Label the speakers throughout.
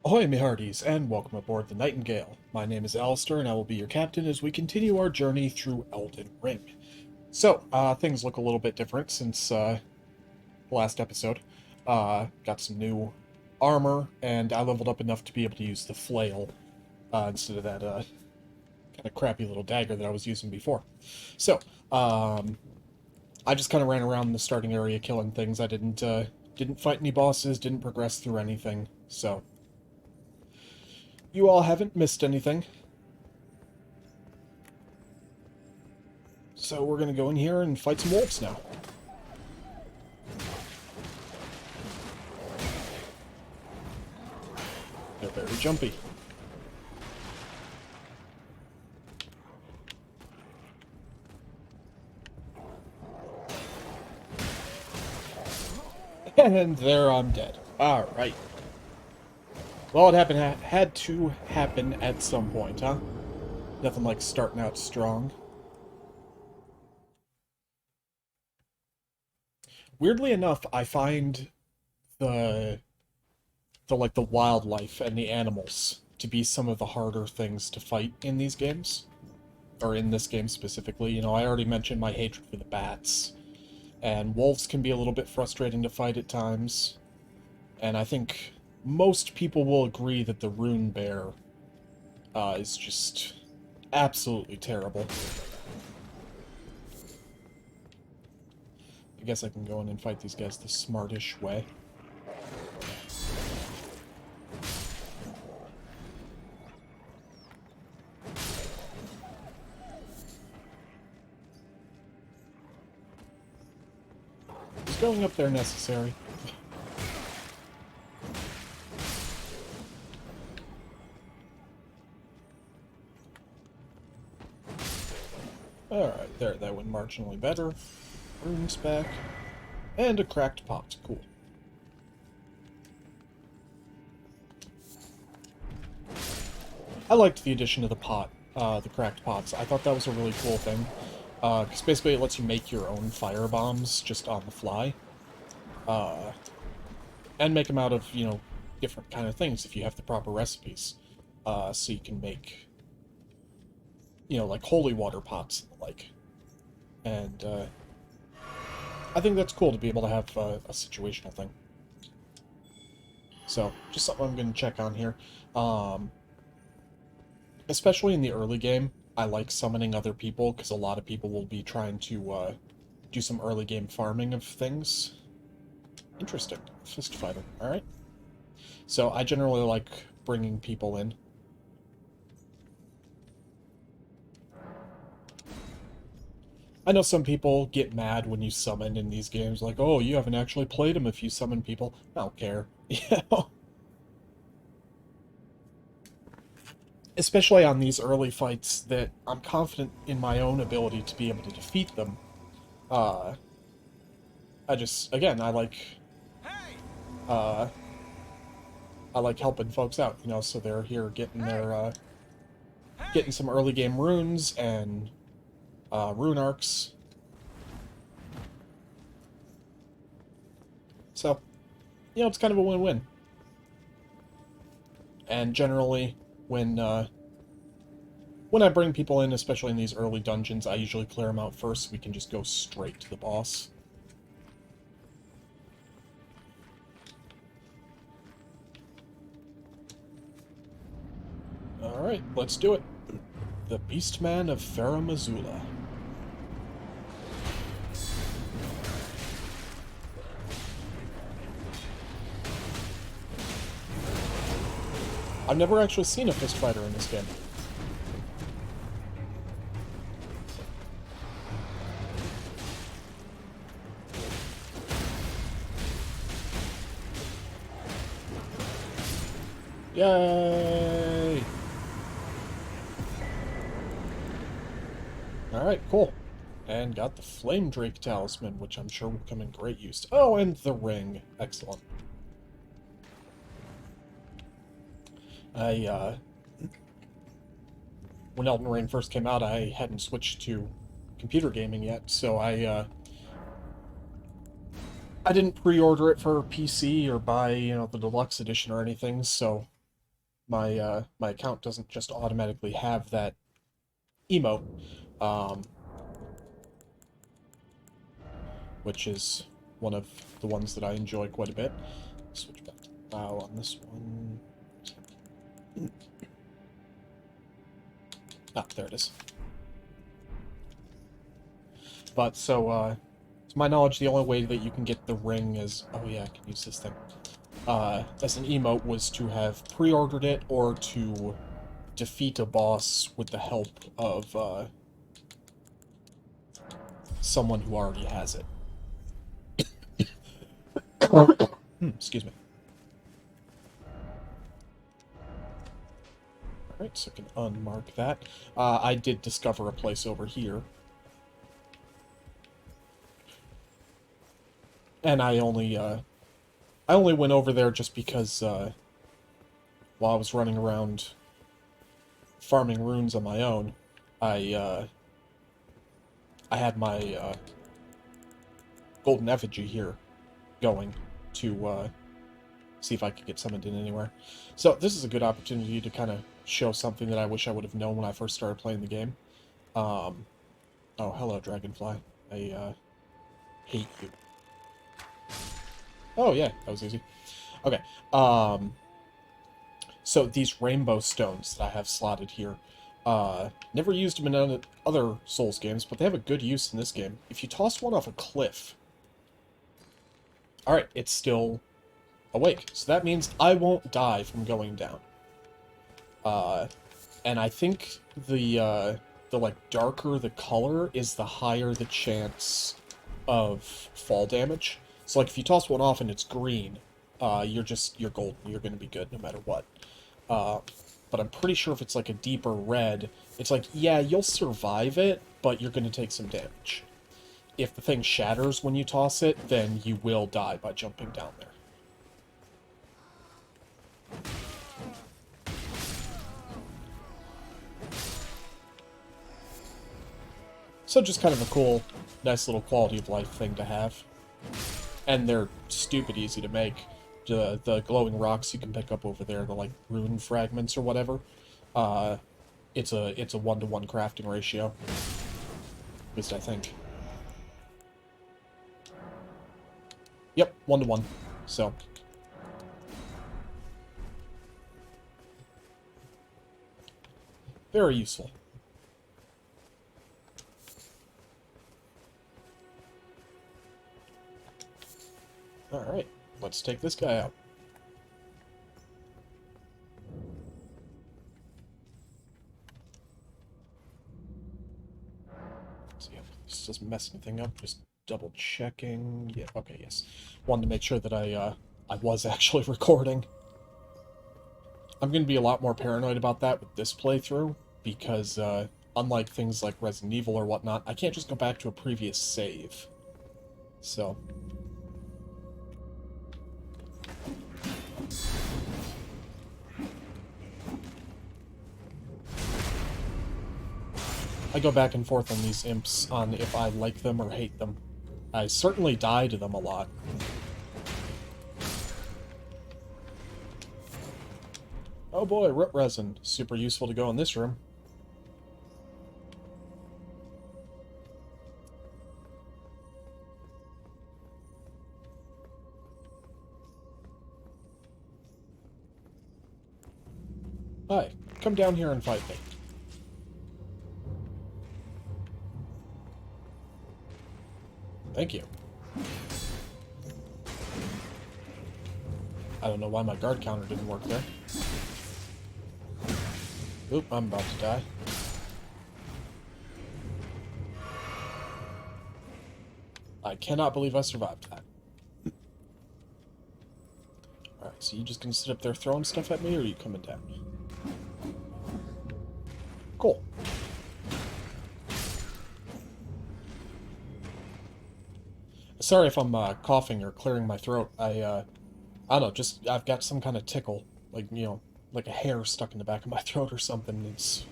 Speaker 1: Ahoy, me hearties, and welcome aboard the Nightingale. My name is Alistair, and I will be your captain as we continue our journey through Elden Ring. So, things look a little bit different since the last episode. Got some new armor, and I leveled up enough to be able to use the flail instead of that kind of crappy little dagger that I was using before. So, I just kind of ran around the starting area killing things. I didn't fight any bosses, didn't progress through anything. So, you all haven't missed anything. So we're gonna go in here and fight some wolves now. They're very jumpy. And there I'm dead. Alright. Well, it had to happen at some point, huh? Nothing like starting out strong. Weirdly enough, I find the the wildlife and the animals to be some of the harder things to fight in these games. Or in this game specifically. You know, I already mentioned my hatred for the bats. And wolves can be a little bit frustrating to fight at times. And I think most people will agree that the rune bear is just absolutely terrible. I guess I can go in and fight these guys the smartish way. Is going up there necessary? Alright, there, that went marginally better. Runes back. And a cracked pot. Cool. I liked the addition of the pot, the cracked pots. I thought that was a really cool thing. Because basically it lets you make your own fire bombs just on the fly. And make them out of, you know, different kind of things if you have the proper recipes. So you can make, you know, like holy water pots and the like. And, I think that's cool to be able to have a situational thing. So, just something I'm going to check on here. Especially in the early game, I like summoning other people, because a lot of people will be trying to do some early game farming of things. Interesting. Fist fighter. Alright. So, I generally like bringing people in. I know some people get mad when you summon in these games, like, oh, you haven't actually played them if you summon people. I don't care. You know? Especially on these early fights that I'm confident in my own ability to be able to defeat them. Uh, again, uh, I like helping folks out, you know, so they're here getting getting some early game runes and, rune arcs. So, you know, it's kind of a win-win. And generally, when I bring people in, especially in these early dungeons, I usually clear them out first so we can just go straight to the boss. Alright, let's do it. The Beastman of Faramazula. I've never actually seen a fist fighter in this game. Yay! Alright, cool. And got the Flame Drake Talisman, which I'm sure will come in great use. Oh, and the ring. Excellent. When Elden Ring first came out, I hadn't switched to computer gaming yet, so I didn't pre-order it for PC or buy, you know, the deluxe edition or anything, so my account doesn't just automatically have that emote, um, which is one of the ones that I enjoy quite a bit. Switch back to bow on this one. Ah, there it is. But to my knowledge, the only way that you can get the ring is, oh yeah, I can use this thing, as an emote was to have pre-ordered it or to defeat a boss with the help of someone who already has it. Excuse me. Alright, so I can unmark that. I did discover a place over here. And I only went over there just because, while I was running around farming runes on my own, I had my, golden effigy here going to, see if I could get summoned in anywhere. So this is a good opportunity to kind of show something that I wish I would have known when I first started playing the game. Oh, hello, Dragonfly. I, hate you. Oh, yeah, that was easy. Okay, so these rainbow stones that I have slotted here, never used them in other Souls games, but they have a good use in this game. If you toss one off a cliff, alright, it's still awake. So that means I won't die from going down. And I think the like, darker the color is the higher the chance of fall damage. So, like, if you toss one off and it's green, you're golden. You're gonna be good no matter what. But I'm pretty sure if it's, like, a deeper red, it's like, yeah, you'll survive it, but you're gonna take some damage. If the thing shatters when you toss it, then you will die by jumping down there. So just kind of a cool, nice little quality of life thing to have. And they're stupid easy to make. The glowing rocks you can pick up over there, the like rune fragments or whatever. It's a 1-to-1 crafting ratio. At least I think. Yep, 1-to-1. So very useful. Alright, let's take this guy out. So yeah, this doesn't mess anything up, just double checking. Yeah, okay, yes. Wanted to make sure that I was actually recording. I'm going to be a lot more paranoid about that with this playthrough, because, unlike things like Resident Evil or whatnot, I can't just go back to a previous save. So I go back and forth on these imps on if I like them or hate them. I certainly die to them a lot. Oh boy, root resin. Super useful to go in this room. Hi, come down here and fight me. Thank you. I don't know why my guard counter didn't work there. Oop, I'm about to die. I cannot believe I survived that. Alright, so you just gonna sit up there throwing stuff at me, or are you coming down? Cool. Sorry if I'm coughing or clearing my throat. I don't know, just I've got some kind of tickle, like, you know, like a hair stuck in the back of my throat or something. It's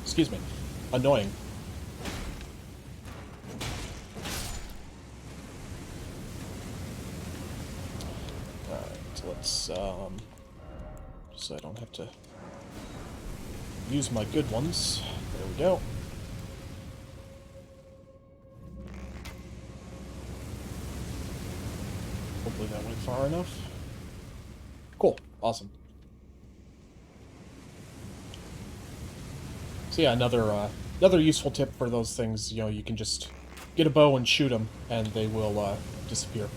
Speaker 1: excuse me, annoying. Alright, so let's so I don't have to use my good ones. There we go. Hopefully that went far enough. Cool. Awesome. So yeah, another useful tip for those things, you know, you can just get a bow and shoot them, and they will disappear.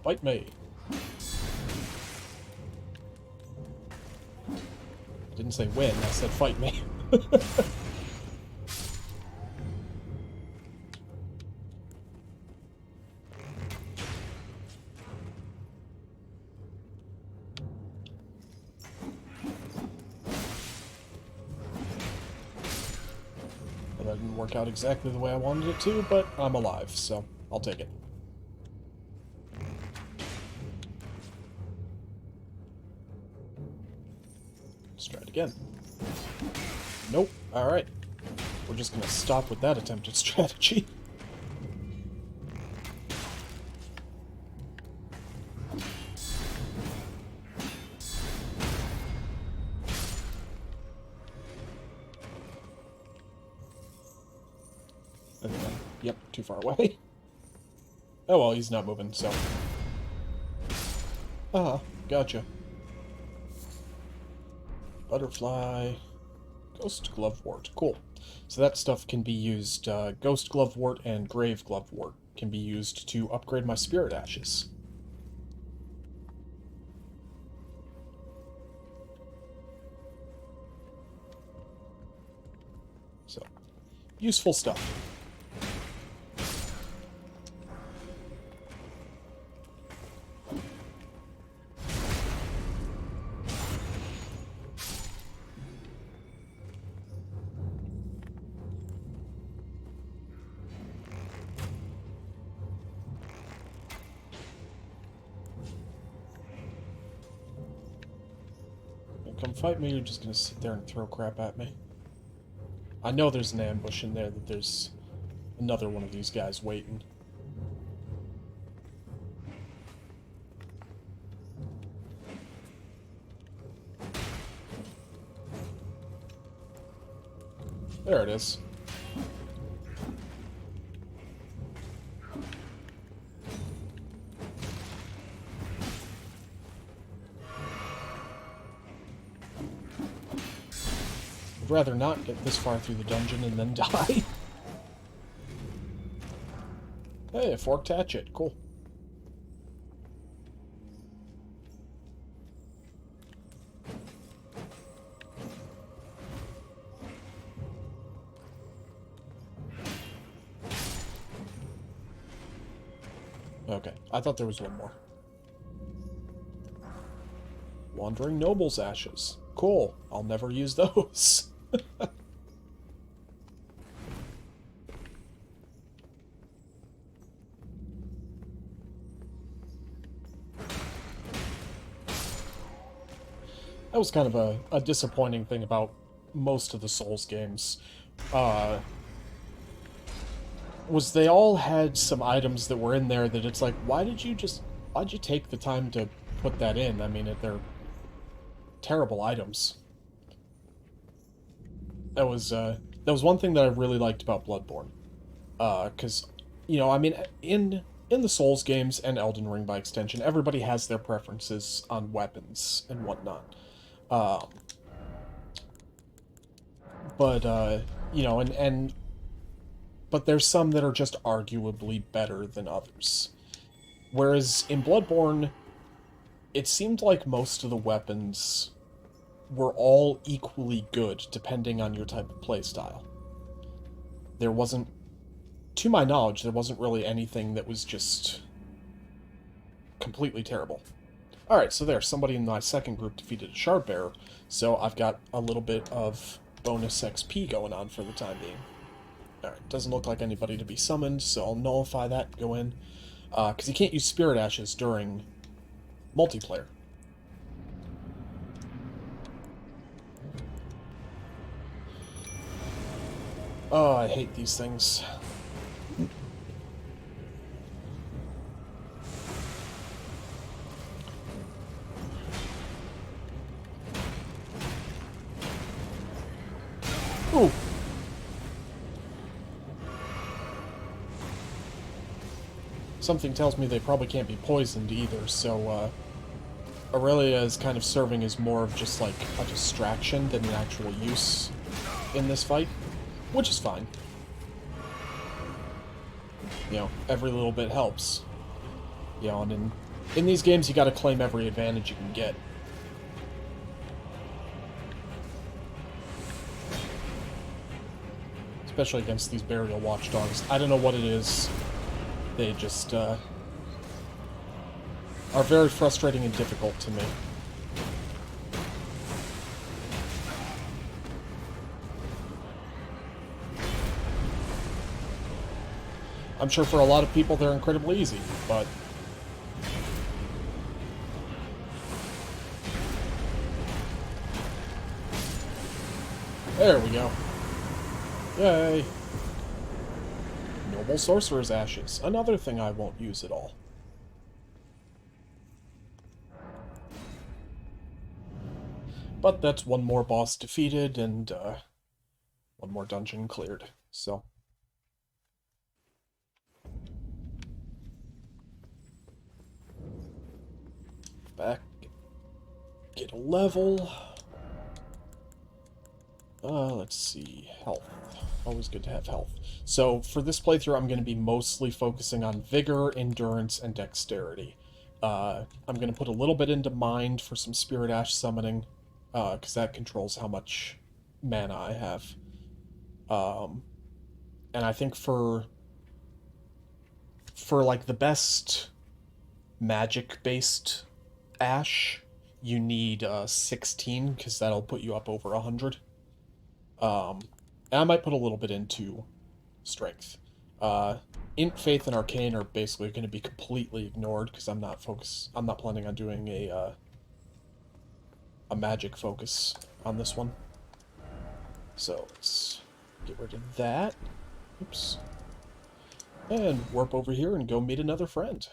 Speaker 1: Fight me. I didn't say win, I said fight me. Well, that didn't work out exactly the way I wanted it to, but I'm alive, so I'll take it. Let's try it again. Nope. Alright. We're just gonna stop with that attempted strategy. Yep, too far away. Oh well, he's not moving, so... Ah, gotcha. Butterfly... Ghost Glovewort. Cool. So that stuff can be used, Ghost Glovewort and Grave Glovewort can be used to upgrade my Spirit Ashes. So, useful stuff. Come fight me, you're just gonna sit there and throw crap at me. I know there's an ambush in there, that there's another one of these guys waiting. There it is. I'd rather not get this far through the dungeon and then die. Hey, a forked hatchet. Cool. Okay, I thought there was one more. Wandering Noble's Ashes. Cool. I'll never use those. That was kind of a disappointing thing about most of the Souls games. Was they all had some items that were in there that it's like, why'd you take the time to put that in? I mean, they're terrible items. That was one thing that I really liked about Bloodborne. Because, you know, I mean, in the Souls games and Elden Ring by extension, everybody has their preferences on weapons and whatnot. You know, but there's some that are just arguably better than others. Whereas in Bloodborne, it seemed like most of the weapons were all equally good, depending on your type of playstyle. There wasn't, to my knowledge, there wasn't really anything that was just completely terrible. Alright, so there, somebody in my second group defeated a Shard Bearer, so I've got a little bit of bonus XP going on for the time being. Alright, doesn't look like anybody to be summoned, so I'll nullify that and go in. Because you can't use Spirit Ashes during multiplayer. Oh, I hate these things. Ooh. Something tells me they probably can't be poisoned either, so, Aurelia is kind of serving as more of just, like, a distraction than an actual use in this fight, which is fine. You know, every little bit helps. You know, and in these games, you gotta claim every advantage you can get. Especially against these burial watchdogs. I don't know what it is. They just, are very frustrating and difficult to me. I'm sure for a lot of people they're incredibly easy, but... There we go. Yay! Noble Sorcerer's Ashes. Another thing I won't use at all. But that's one more boss defeated and, one more dungeon cleared, so... Back. Get a level. Let's see. Health. Always good to have health. So, for this playthrough, I'm going to be mostly focusing on Vigor, Endurance, and Dexterity. I'm going to put a little bit into Mind for some Spirit Ash summoning, because that controls how much mana I have. And I think for like, the best magic-based Ash, you need 16, because that'll put you up over 100. And I might put a little bit into Strength. Int, Faith, and Arcane are basically going to be completely ignored, because I'm not planning on doing a magic focus on this one. So, let's get rid of that. Oops. And warp over here and go meet another friend.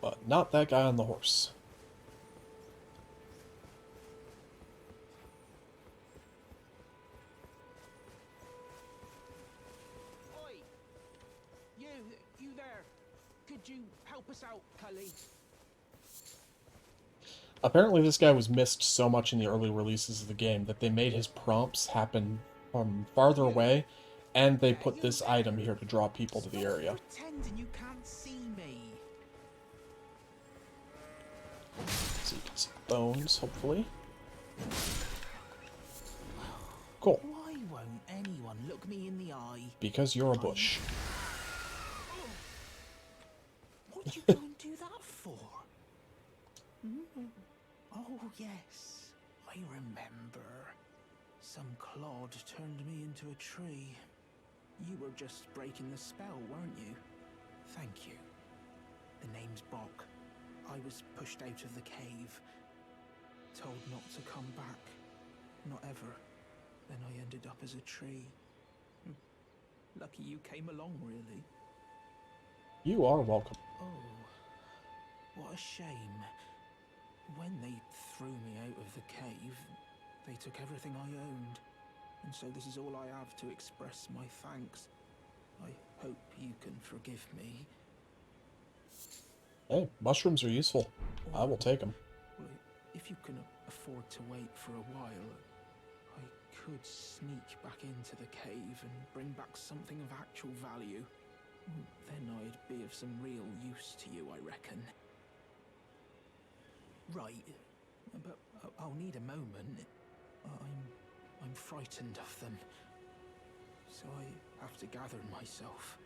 Speaker 1: But not that guy on the horse.
Speaker 2: Oi! You there. Could you help us out, Cully?
Speaker 1: Apparently this guy was missed so much in the early releases of the game that they made his prompts happen from farther away, and they put this item here to draw people to the area.
Speaker 2: Pretending you can't see me.
Speaker 1: So you can see bones, hopefully. Cool.
Speaker 2: Why won't anyone look me in the eye?
Speaker 1: Because you're a bush.
Speaker 2: What'd you go and do that for? Oh, yes. I remember. Some clod turned me into a tree. You were just breaking the spell, weren't you? Thank you. The name's Bok. I was pushed out of the cave. Told not to come back. Not ever. Then I ended up as a tree. Lucky you came along, really.
Speaker 1: You are welcome.
Speaker 2: Oh, what a shame. When they threw me out of the cave, they took everything I owned. And so this is all I have to express my thanks. I hope you can forgive me.
Speaker 1: Hey, mushrooms are useful. I will take them.
Speaker 2: Well, if you can afford to wait for a while, I could sneak back into the cave and bring back something of actual value. Then I'd be of some real use to you, I reckon. Right, but I'll need a moment. I'm frightened of them, so I have to gather myself.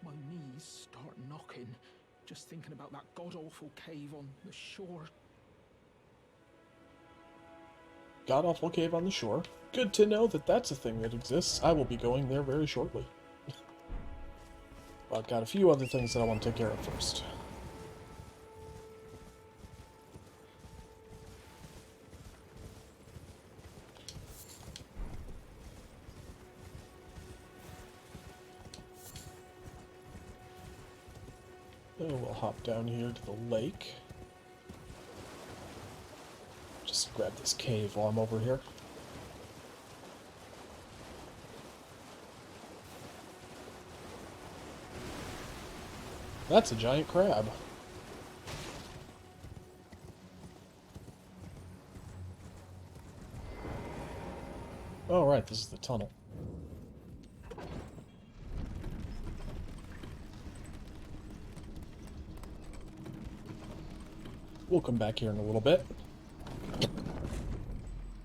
Speaker 2: My knees start knocking, Just thinking about that god-awful cave on the shore.
Speaker 1: God-awful cave on the shore. Good to know that that's a thing that exists. I will be going there very shortly. But I've got a few other things that I want to take care of first. Then we'll hop down here to the lake. Just grab this cave while I'm over here. That's a giant crab. Oh, right, this is the tunnel. We'll come back here in a little bit.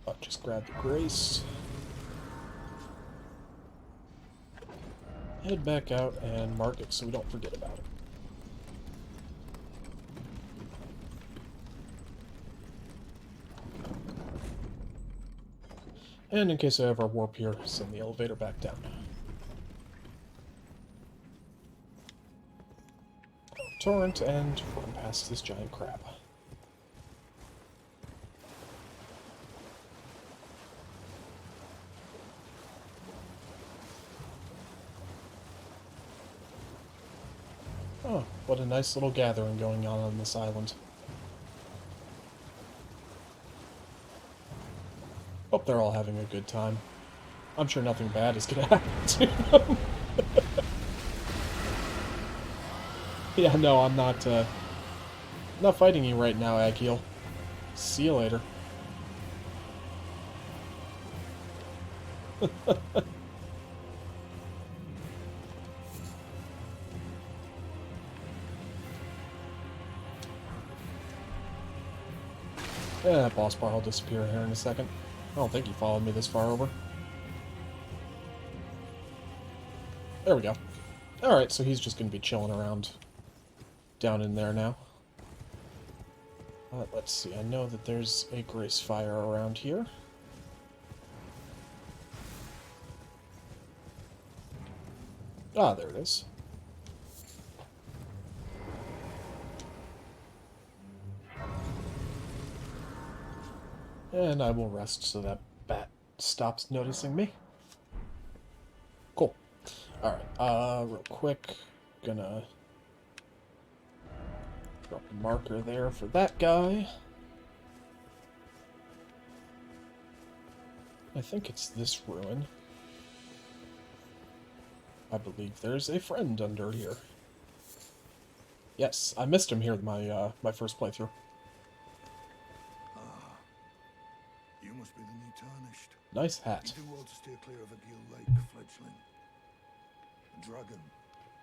Speaker 1: I'll just grab the grace. Head back out and mark it so we don't forget about it. And in case I ever warp here, send the elevator back down. Torrent, and run past this giant crab. Oh, what a nice little gathering going on this island. Hope they're all having a good time. I'm sure nothing bad is gonna happen to them. Yeah, no, I'm not fighting you right now, Agil. See you later. Yeah, that boss bar will disappear here in a second. I don't think he followed me this far over. There we go. Alright, so he's just going to be chilling around down in there now. Let's see, I know that there's a grace fire around here. Ah, there it is. And I will rest so that bat stops noticing me. Cool. Alright, real quick, gonna drop a marker there for that guy. I think it's this ruin. I believe there's a friend under here. Yes, I missed him here my my first playthrough.
Speaker 3: You must be the new Tarnished.
Speaker 1: Nice hat.
Speaker 3: You do well to steer clear of Agil Lake, fledgling. A dragon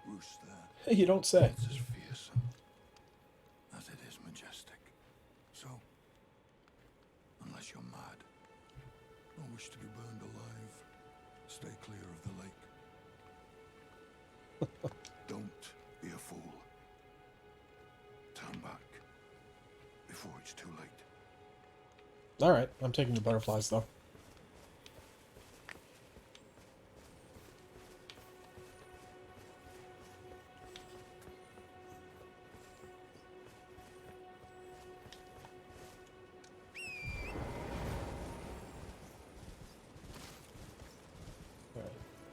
Speaker 3: roosts there.
Speaker 1: You don't say.
Speaker 3: It's as fearsome as it is majestic. So, unless you're mad, or wish to be burned alive, stay clear of the lake. Don't be a fool. Turn back before it's too late.
Speaker 1: Alright, I'm taking the butterflies, though. Alright,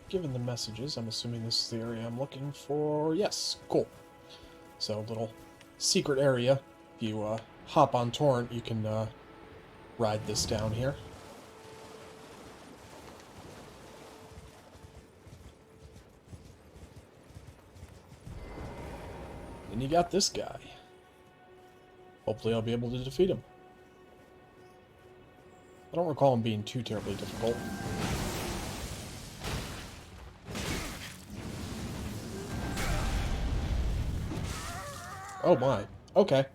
Speaker 1: given the messages, I'm assuming this is the area I'm looking for. Yes, cool. So, little secret area. If you hop on Torrent, you can ride this down here. And you got this guy. Hopefully I'll be able to defeat him. I don't recall him being too terribly difficult. Oh my. Okay.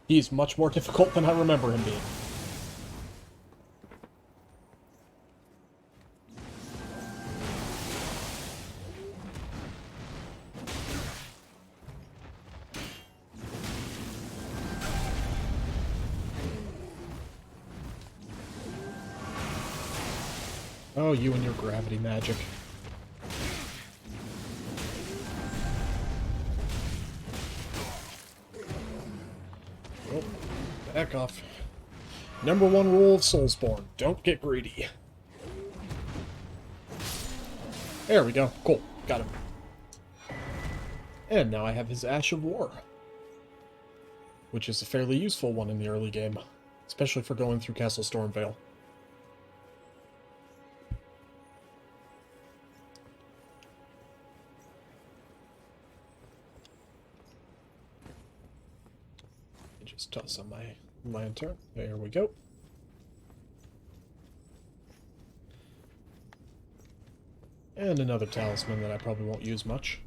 Speaker 1: He's much more difficult than I remember him being. Oh, you and your gravity magic. Oh, back off. Number one rule of Soulsborne, don't get greedy. There we go. Cool. Got him. And now I have his Ash of War, which is a fairly useful one in the early game, especially for going through Castle Stormvale. Just toss on my lantern. There we go. And another talisman that I probably won't use much.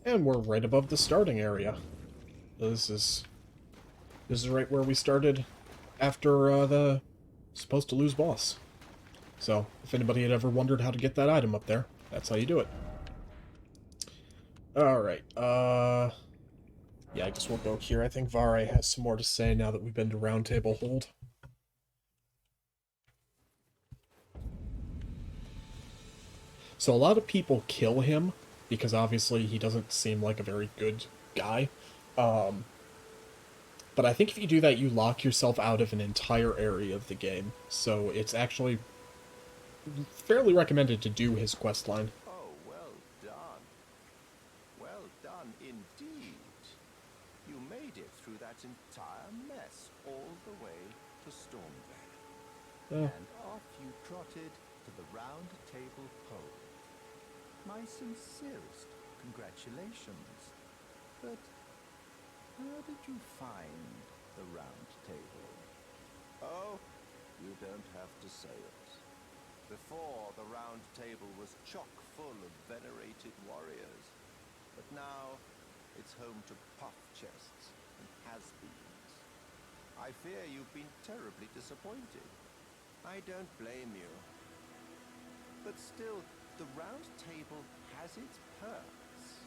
Speaker 1: And we're right above the starting area. This is right where we started after the supposed to lose boss. So, if anybody had ever wondered how to get that item up there, that's how you do it. Alright, yeah, I guess we'll go here. I think Vare has some more to say now that we've been to Round Table Hold. So a lot of people kill him, because obviously he doesn't seem like a very good guy. But I think if you do that, you lock yourself out of an entire area of the game. So it's actually fairly recommended to do his questline.
Speaker 4: Oh, well done. Well done indeed. You made it through that entire mess all the way to Stormvale. And off you trotted to the Round Table Hold. My sincerest congratulations. But how did you find the Round Table? Oh, you don't have to say it. Before, the Round Table was chock full of venerated warriors. But now, it's home to puff chests and has-beens. I fear you've been terribly disappointed. I don't blame you. But still, the Round Table has its perks.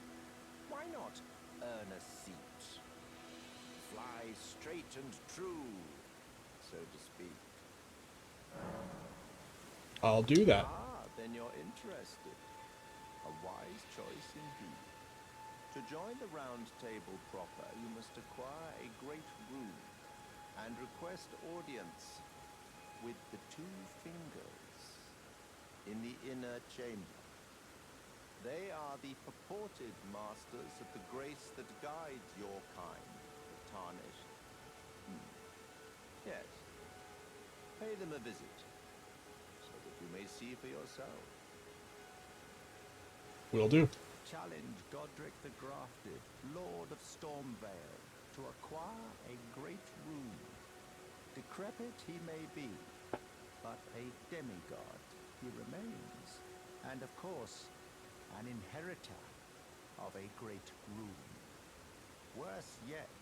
Speaker 4: Why not earn a seat? Fly straight and true, so to speak.
Speaker 1: I'll do that.
Speaker 4: Ah, then you're interested. A wise choice indeed. To join the Round Table proper, you must acquire a great room and request audience with the two fingers in the inner chamber. They are the purported masters of the grace that guides your kind, the tarnished. Yes. Pay them a visit, so that you may see for yourself.
Speaker 1: Will do.
Speaker 4: Challenge Godric the Grafted, Lord of Stormvale, to acquire a great room. Decrepit he may be, but a demigod he remains, and of course, an inheritor of a great room. Worse yet,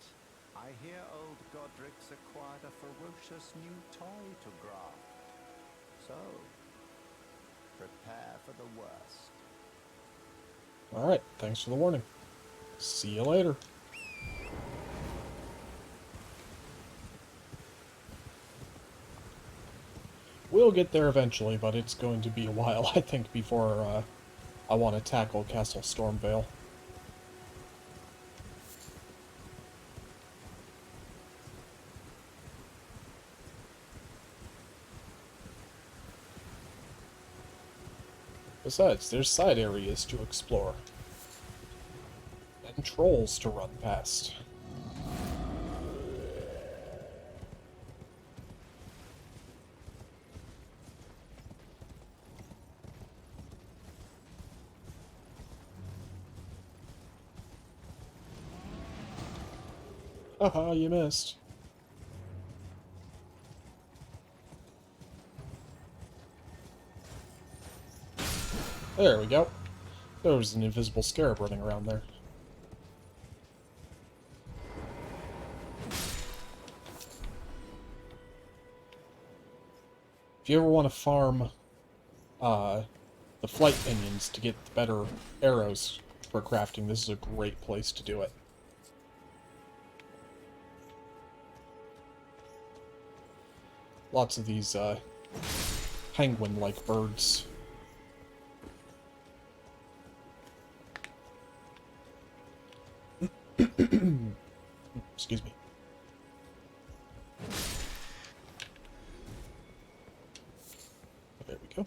Speaker 4: I hear old Godric's acquired a ferocious new toy to graft. So, prepare for the worst.
Speaker 1: Alright, thanks for the warning. See you later. We'll get there eventually, but it's going to be a while, I think, before I want to tackle Castle Stormvale. Besides, there's side areas to explore. And trolls to run past. Haha, you missed. There we go. There was an invisible scarab running around there. If you ever want to farm the flight pinions to get better arrows for crafting, this is a great place to do it. Lots of these penguin-like birds. Excuse me. There we go.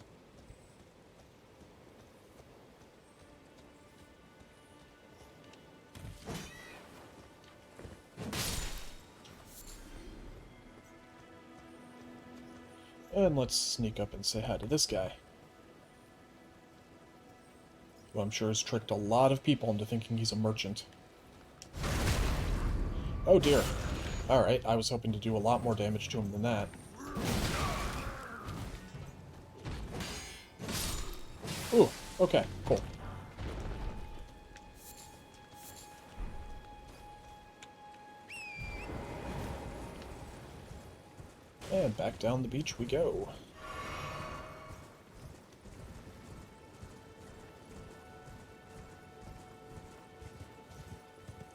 Speaker 1: And let's sneak up and say hi to this guy, who I'm sure has tricked a lot of people into thinking he's a merchant. Oh dear. Alright, I was hoping to do a lot more damage to him than that. Ooh, okay, cool. And back down the beach we go.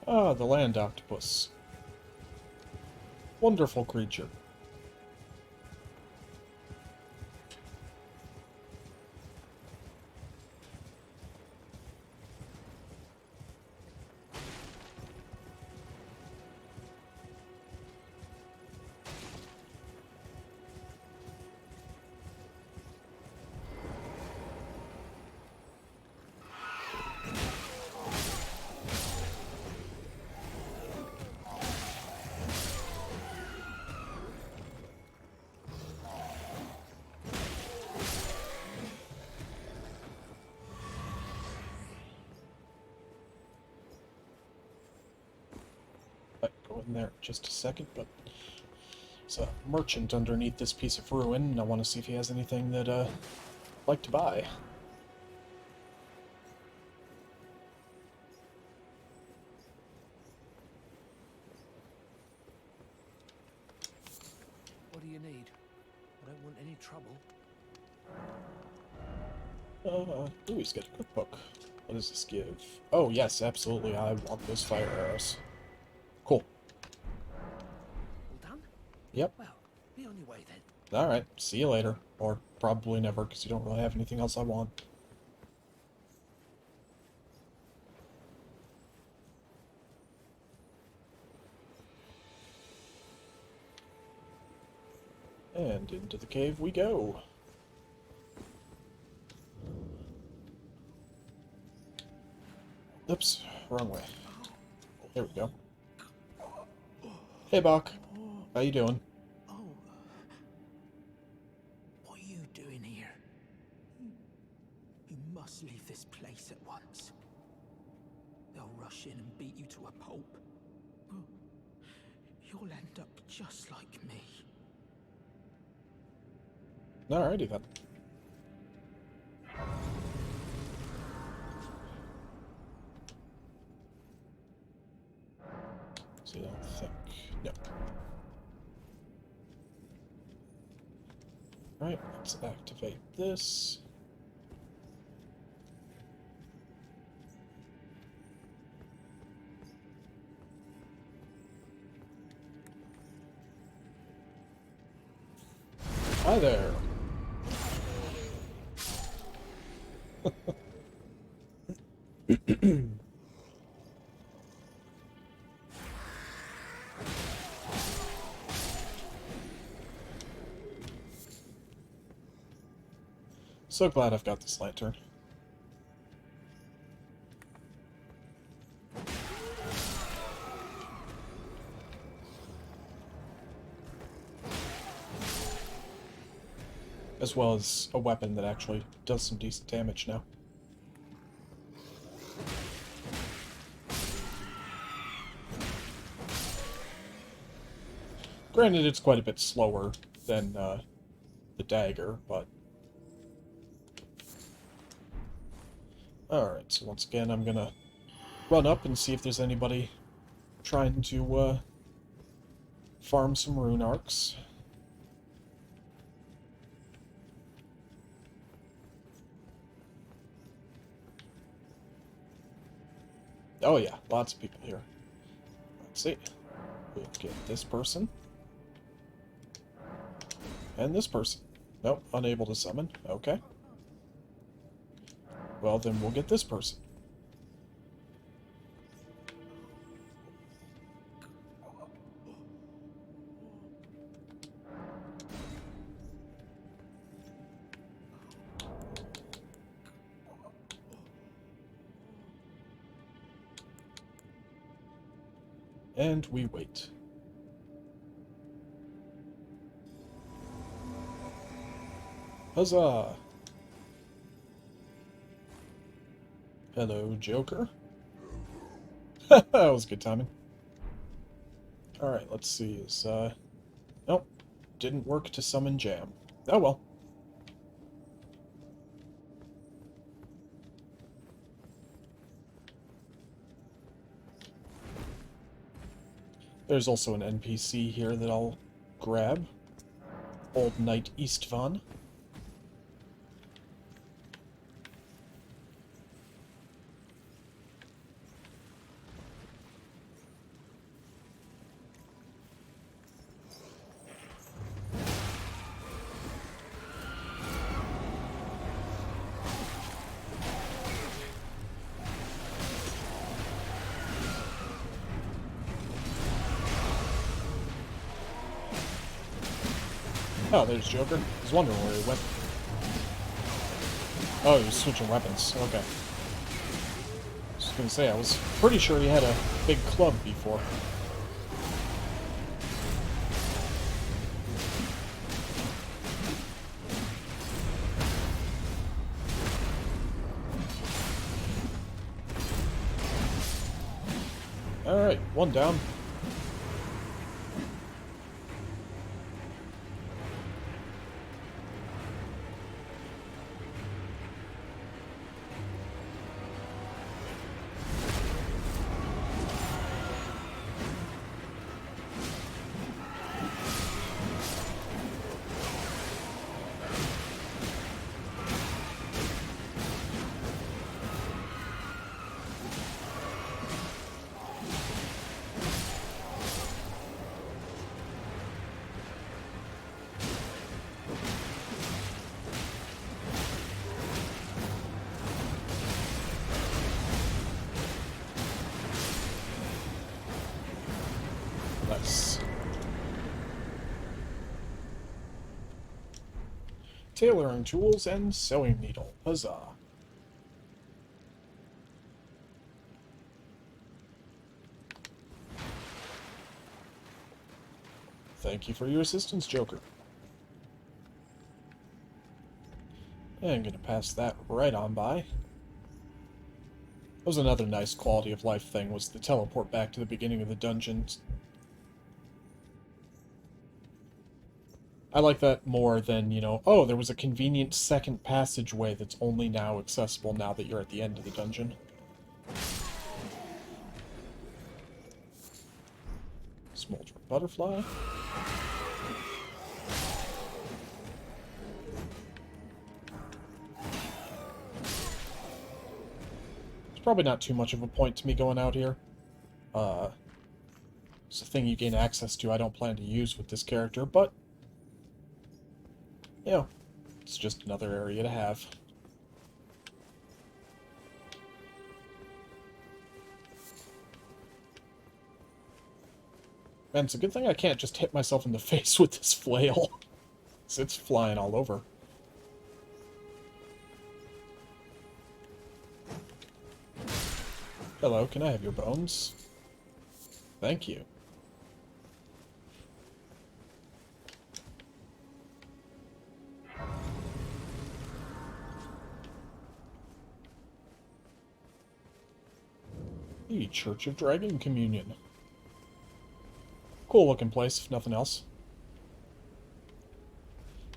Speaker 1: Ah, the land octopus. Wonderful creature. Go in there just a second, but there's a merchant underneath this piece of ruin, and I want to see if he has anything that I'd like to buy.
Speaker 2: What do you need? I don't want any trouble.
Speaker 1: Ooh, he's got a cookbook. What does this give? Oh, yes, absolutely, I want those fire arrows. Cool.
Speaker 2: All done?
Speaker 1: Yep.
Speaker 2: Well, be on your way then.
Speaker 1: Alright, see you later. Or probably never, because you don't really have anything else I want. And into the cave we go. Oops, wrong way. There we go. Hey, Bach. How you doing?
Speaker 2: Oh. What are you doing here? You must leave this place at once. They'll rush in and beat you to a pulp. You'll end up just like me.
Speaker 1: Alrighty then. So I don't think... No. Alright, let's activate this. Hi there. So glad I've got this lantern. As well as a weapon that actually does some decent damage now. Granted, it's quite a bit slower than the dagger, but... Alright, so once again, I'm gonna run up and see if there's anybody trying to farm some rune arcs. Oh yeah, lots of people here. Let's see. We'll get this person. And this person. Nope, unable to summon. Okay. Well, then we'll get this person. And we wait. Huzzah! Hello, Joker. That was good timing. Alright, let's see. Nope. Didn't work to summon Jam. Oh well. There's also an NPC here that I'll grab. Old Knight Istvan. Oh, there's Joker. I was wondering where he went. Oh, he was switching weapons. Okay. I was gonna say, I was pretty sure he had a big club before. Alright, one down. Nice. Tailoring tools and sewing needle. Huzzah. Thank you for your assistance, Joker. And I'm gonna pass that right on by. That was another nice quality of life thing, was the teleport back to the beginning of the dungeons. I like that more than, you know, oh, there was a convenient second passageway that's only now accessible now that you're at the end of the dungeon. Smoldering butterfly. It's probably not too much of a point to me going out here. It's a thing you gain access to I don't plan to use with this character, but you know, it's just another area to have. Man, it's a good thing I can't just hit myself in the face with this flail. It's flying all over. Hello, can I have your bones? Thank you. The Church of Dragon Communion. Cool looking place, if nothing else.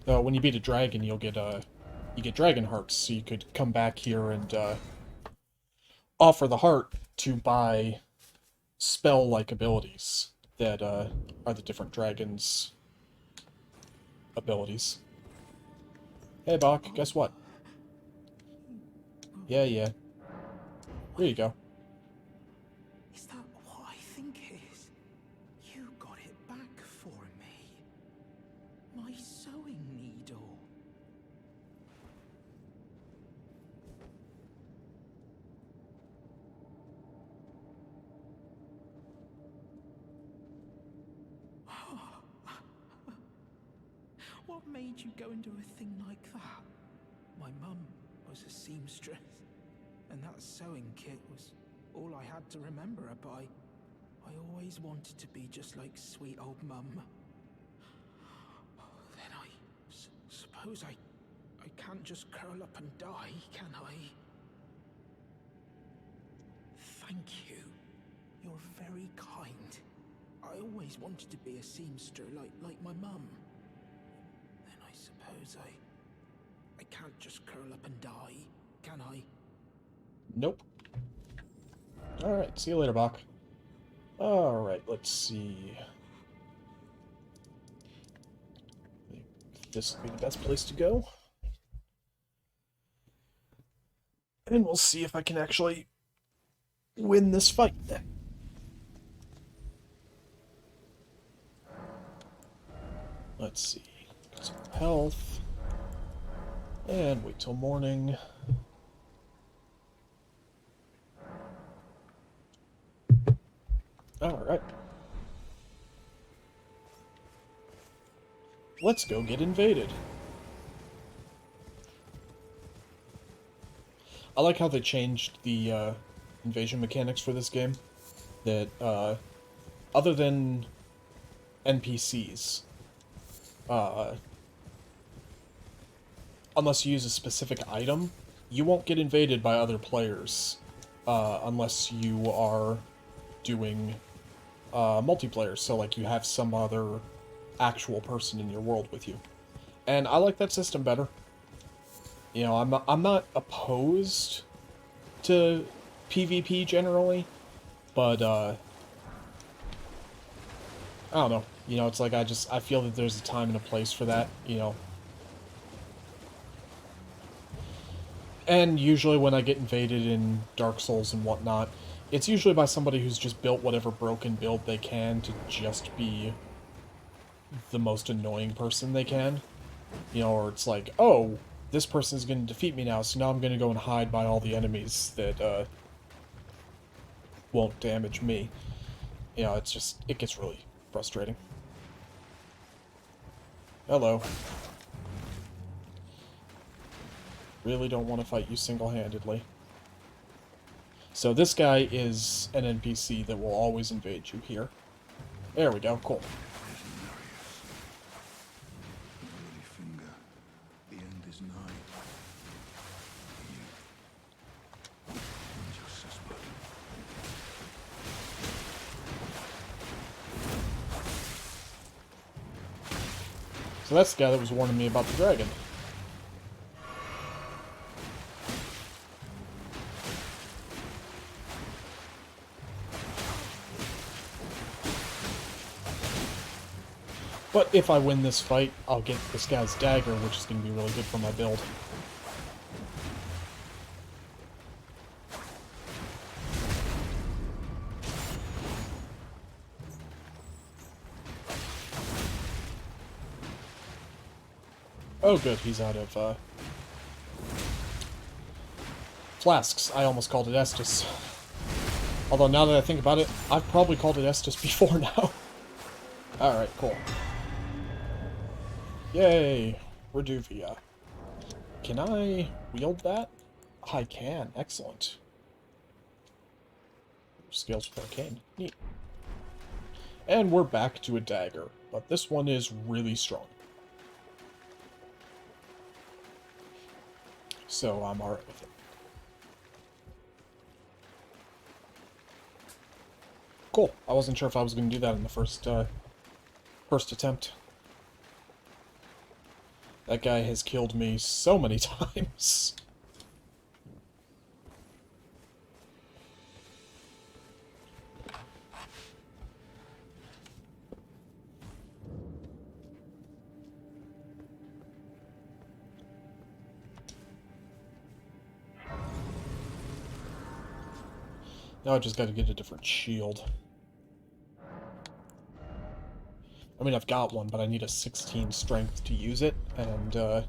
Speaker 1: When you beat a dragon, you get dragon hearts, so you could come back here and offer the heart to buy spell-like abilities that are the different dragons' abilities. Hey, Bach, guess what? Yeah. Here you go.
Speaker 2: think is, you got it back for me. My sewing needle. What made you go and do a thing like that? My mum was a seamstress, and that sewing kit was all I had to remember her by. I always wanted to be just like sweet old mum. Then I suppose I can't just curl up and die, can I? Thank you. You're very kind. I always wanted to be a seamster like my mum. Then I suppose I can't just curl up and die, can I?
Speaker 1: Nope. Alright, see you later, Bach. Alright, let's see. I think this will be the best place to go. And we'll see if I can actually win this fight. Let's see. Get some health. And wait till morning. Alright. Let's go get invaded. I like how they changed the invasion mechanics for this game. That, other than NPCs, unless you use a specific item, you won't get invaded by other players, unless you are doing multiplayer, so like you have some other actual person in your world with you. And I like that system better. You know, I'm not opposed to PvP generally, but I don't know. You know, it's like I feel that there's a time and a place for that, you know. And usually when I get invaded in Dark Souls and whatnot, it's usually by somebody who's just built whatever broken build they can to just be the most annoying person they can. You know, or it's like, oh, this person's going to defeat me now, so now I'm going to go and hide by all the enemies that won't damage me. You know, it's just, it gets really frustrating. Hello. Really don't want to fight you single-handedly. So this guy is an NPC that will always invade you here. There we go, cool. So that's the guy that was warning me about the dragon. But if I win this fight, I'll get this guy's dagger, which is going to be really good for my build. Oh good, he's out of, flasks. I almost called it Estus. Although now that I think about it, I've probably called it Estus before now. Alright, cool. Yay! Reduvia. Can I wield that? I can. Excellent. Scales with Arcane. Neat. And we're back to a dagger, but this one is really strong. So I'm alright with it. Cool. I wasn't sure if I was going to do that in the first attempt. That guy has killed me so many times. Now I just gotta get a different shield. I mean, I've got one, but I need a 16 strength to use it, and I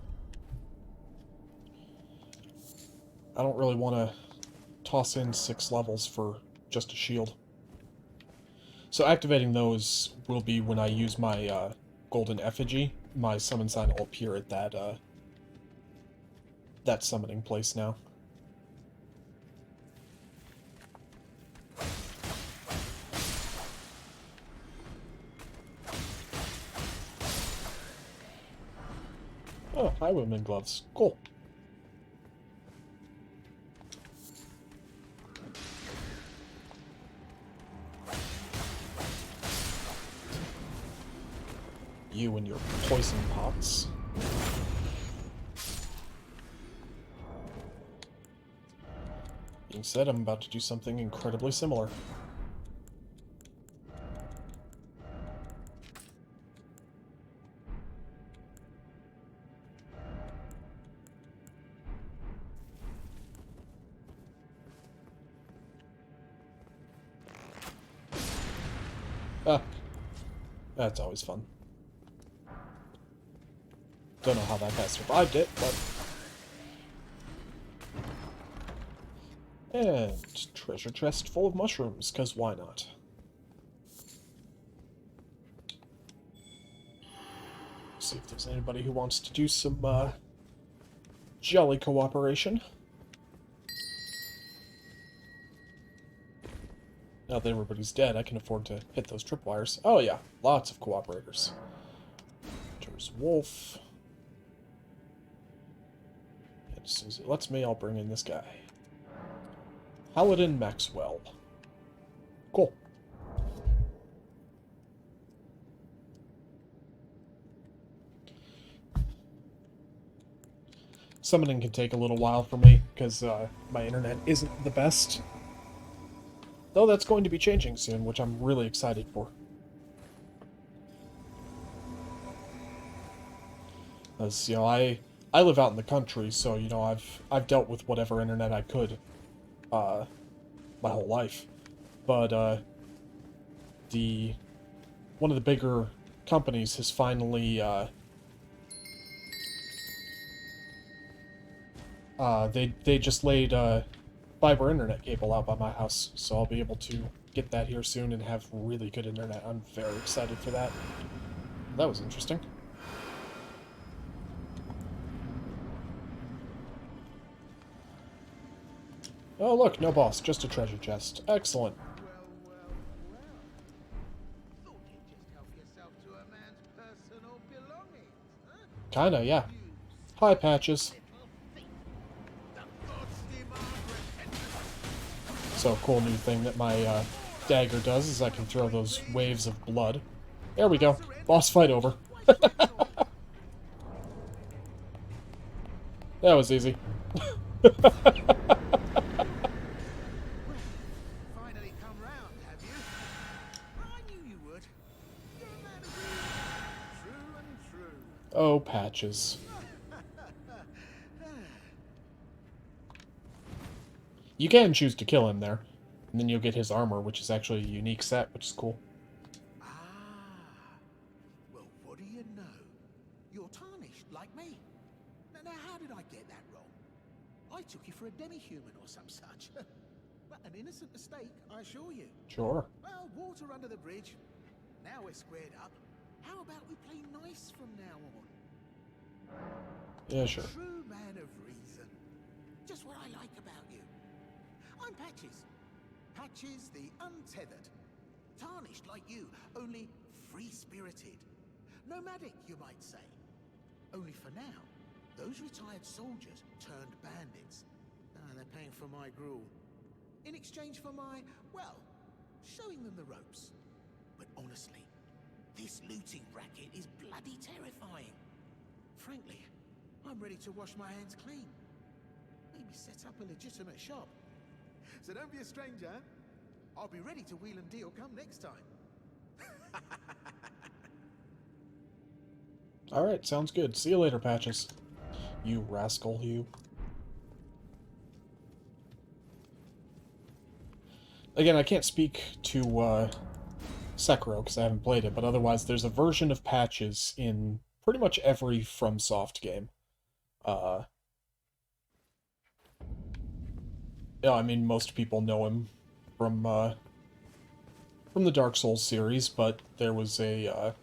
Speaker 1: don't really want to toss in 6 levels for just a shield. So activating those will be when I use my golden effigy. My summon sign will appear at that summoning place now. Oh, highwayman gloves. Cool. You and your poison pots. Being said, I'm about to do something incredibly similar. Ah, that's always fun. Don't know how that guy survived it, but... And treasure chest full of mushrooms, because why not? See if there's anybody who wants to do some, jolly cooperation. Now that everybody's dead, I can afford to hit those tripwires. Oh yeah, lots of cooperators. There's Wolf. And as soon as it lets me, I'll bring in this guy. Paladin Maxwell. Cool. Summoning can take a little while for me, because my internet isn't the best. Though that's going to be changing soon, which I'm really excited for. As, you know, I live out in the country, so, you know, I've dealt with whatever internet I could, my whole life. But, one of the bigger companies has finally, they just laid, fiber internet cable out by my house, so I'll be able to get that here soon and have really good internet. I'm very excited for that. That was interesting. Oh look, no boss, just a treasure chest. Excellent.
Speaker 2: Thought you'd just help yourself to a man's personal belongings, huh?
Speaker 1: Kinda, yeah. Hi, Patches. So, cool new thing that my dagger does is I can throw those waves of blood. There we go. Boss fight over. That was easy.
Speaker 2: Finally come round, have you? I knew you would. You're a man of reason. True and true.
Speaker 1: Oh, Patches. You can choose to kill him there, and then you'll get his armor, which is actually a unique set, which is cool.
Speaker 2: Ah. Well, what do you know? You're tarnished, like me. Now, how did I get that wrong? I took you for a demi-human or some such. But an innocent mistake, I assure you.
Speaker 1: Sure.
Speaker 2: Well, water under the bridge. Now we're squared up. How about we play nice from now on?
Speaker 1: Yeah, sure.
Speaker 2: True man of reason. Just what I like about you. I'm Patches. Patches the Untethered. Tarnished like you, only free-spirited. Nomadic, you might say. Only for now, those retired soldiers turned bandits. They're paying for my gruel. In exchange for my, well, showing them the ropes. But honestly, this looting racket is bloody terrifying. Frankly, I'm ready to wash my hands clean. Maybe set up a legitimate shop. So don't be a stranger. I'll be ready to wheel and deal come next time.
Speaker 1: Alright, sounds good. See you later, Patches. You rascal, you. Again, I can't speak to Sekiro, because I haven't played it, but otherwise there's a version of Patches in pretty much every FromSoft game. Uh, yeah, I mean, most people know him from the Dark Souls series, but there was a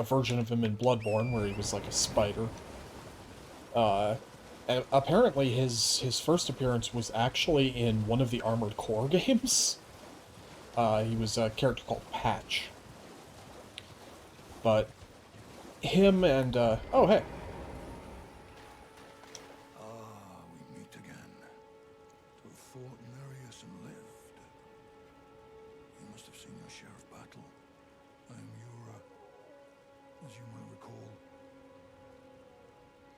Speaker 1: version of him in Bloodborne where he was like a spider. And apparently his first appearance was actually in one of the Armored Core games. He was a character called Patch. But him and, oh, hey.
Speaker 3: Ah, we meet again. To have fought in Arius and lived. You must have seen your share of battle. I am Yura, as you might recall.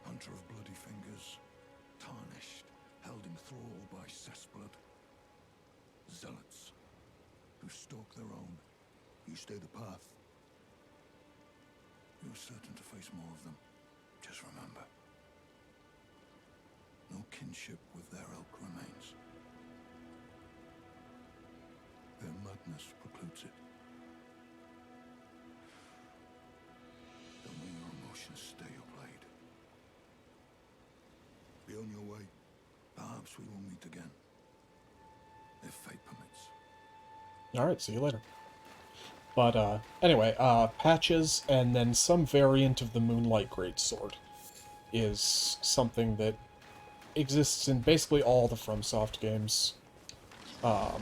Speaker 3: Hunter of bloody fingers, tarnished, held in thrall by cessblood. Zealots, who stalk their own. You stay the path. You're certain to face more of them. Just remember, no kinship with their ilk remains. Their madness precludes it. Don't let your emotions stay your blade. Be on your way. Perhaps we will meet again. If fate permits.
Speaker 1: Alright, see you later. But, anyway, Patches and then some variant of the Moonlight Greatsword is something that exists in basically all the FromSoft games. Oh,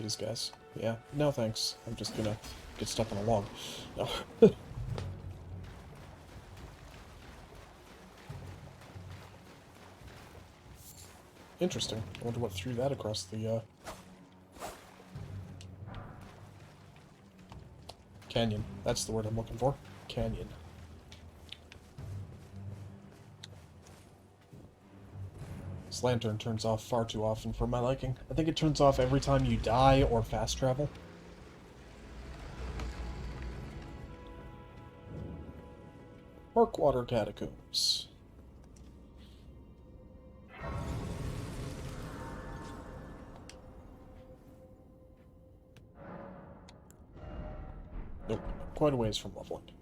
Speaker 1: these guys. Yeah, no thanks. I'm just gonna get stuck on a log. No. Interesting. I wonder what threw that across the, canyon. That's the word I'm looking for. Canyon. This lantern turns off far too often for my liking. I think it turns off every time you die or fast travel. Markwater Catacombs. Nope, quite a ways from Loveland.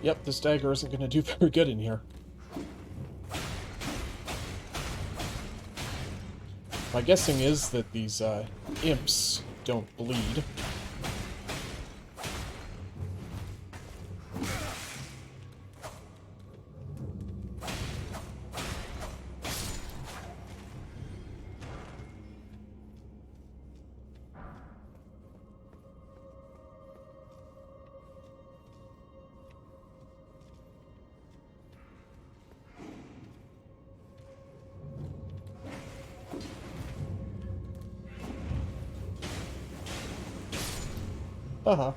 Speaker 1: Yep, this dagger isn't going to do very good in here. My guessing is that these, imps don't bleed. Uh-huh.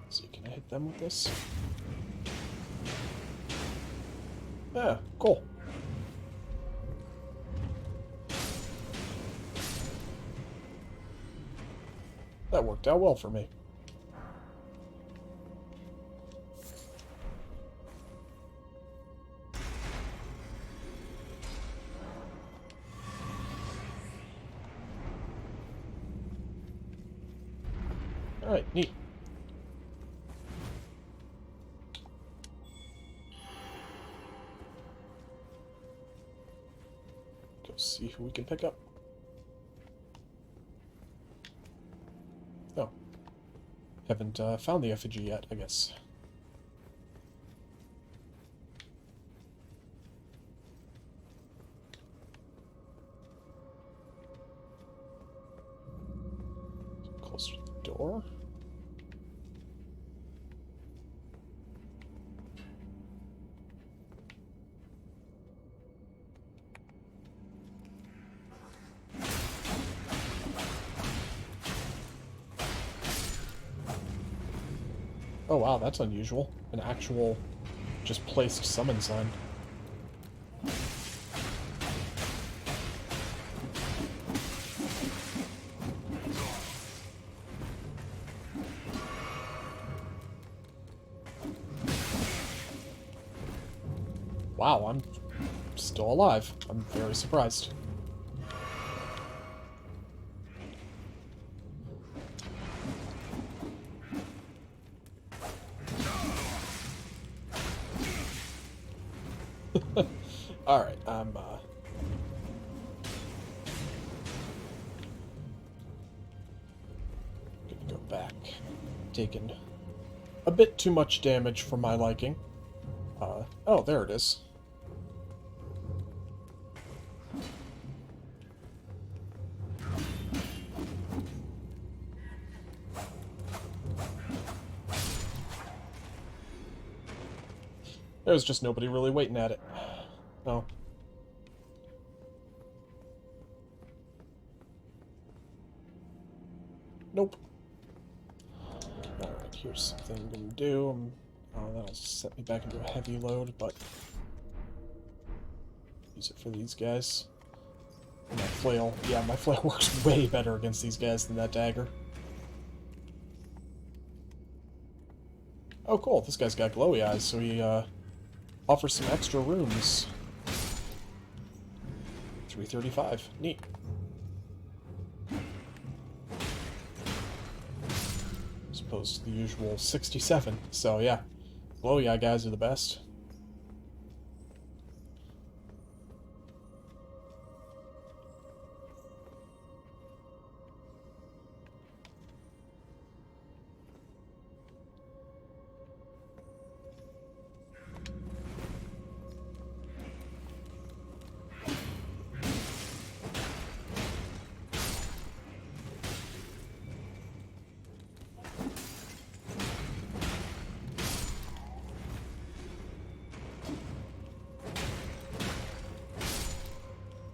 Speaker 1: See, can I hit them with this? Yeah, cool. That worked out well for me. Alright, neat. Go see who we can pick up. Oh. Haven't found the effigy yet, I guess. Closer to the door. Oh wow, that's unusual. An actual, just placed summon sign. Wow, I'm still alive. I'm very surprised. Alright, I'm, gonna go back. Taking a bit too much damage for my liking. Oh, there it is. There was just nobody really waiting at it. Oh. Nope. Alright, here's something I'm gonna do. Oh, that'll set me back into a heavy load, but... use it for these guys. And my flail. Yeah, my flail works way better against these guys than that dagger. Oh, cool. This guy's got glowy eyes, so he, offers some extra runes. 335. Neat. As opposed to the usual 67. So, yeah. Glowy eye guys are the best.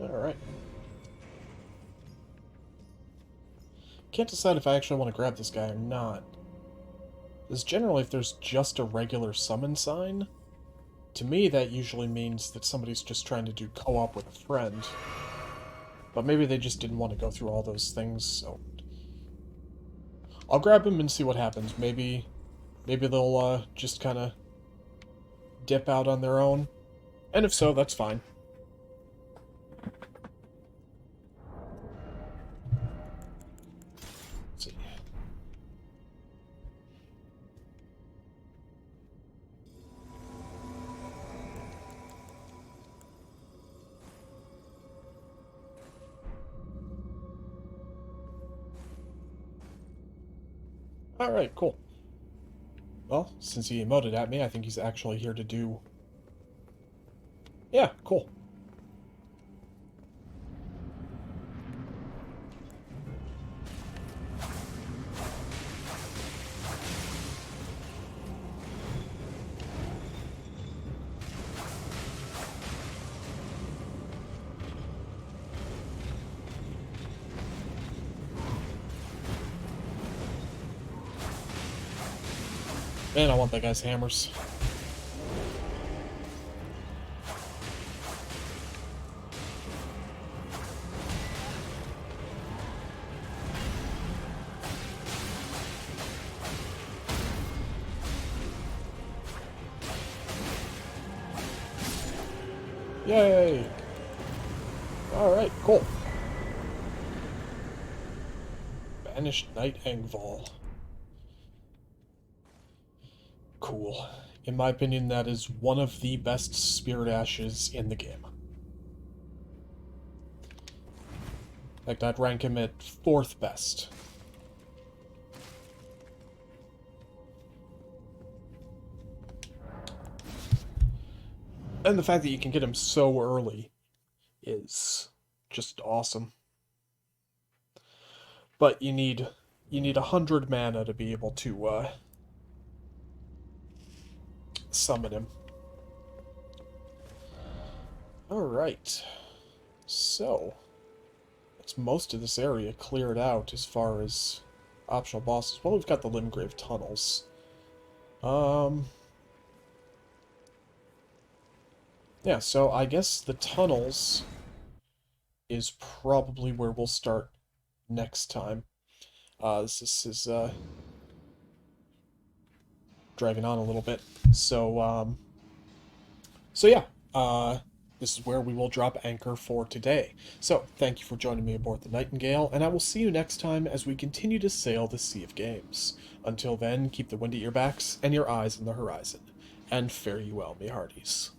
Speaker 1: Alright. Can't decide if I actually want to grab this guy or not. Because generally, if there's just a regular summon sign, to me that usually means that somebody's just trying to do co-op with a friend. But maybe they just didn't want to go through all those things, so... I'll grab him and see what happens. Maybe they'll, just kind of dip out on their own. And if so, that's fine. Let's see. Alright, cool. Well, since he emoted at me, I think he's actually here to do... Yeah, cool. Man, I want that guy's hammers. Yay! Alright, cool. Banished Knight Engval. Cool. In my opinion, that is one of the best Spirit Ashes in the game. In fact, I'd rank him at 4th best. And the fact that you can get him so early is just awesome. But you need 100 mana to be able to summon him. Alright. So, that's most of this area cleared out as far as optional bosses. Well, we've got the Limgrave tunnels. Yeah, so I guess the tunnels is probably where we'll start next time. This is dragging on a little bit. So, so yeah, this is where we will drop anchor for today. So, thank you for joining me aboard the Nightingale, and I will see you next time as we continue to sail the Sea of Games. Until then, keep the wind at your backs and your eyes on the horizon. And fare you well, me hearties.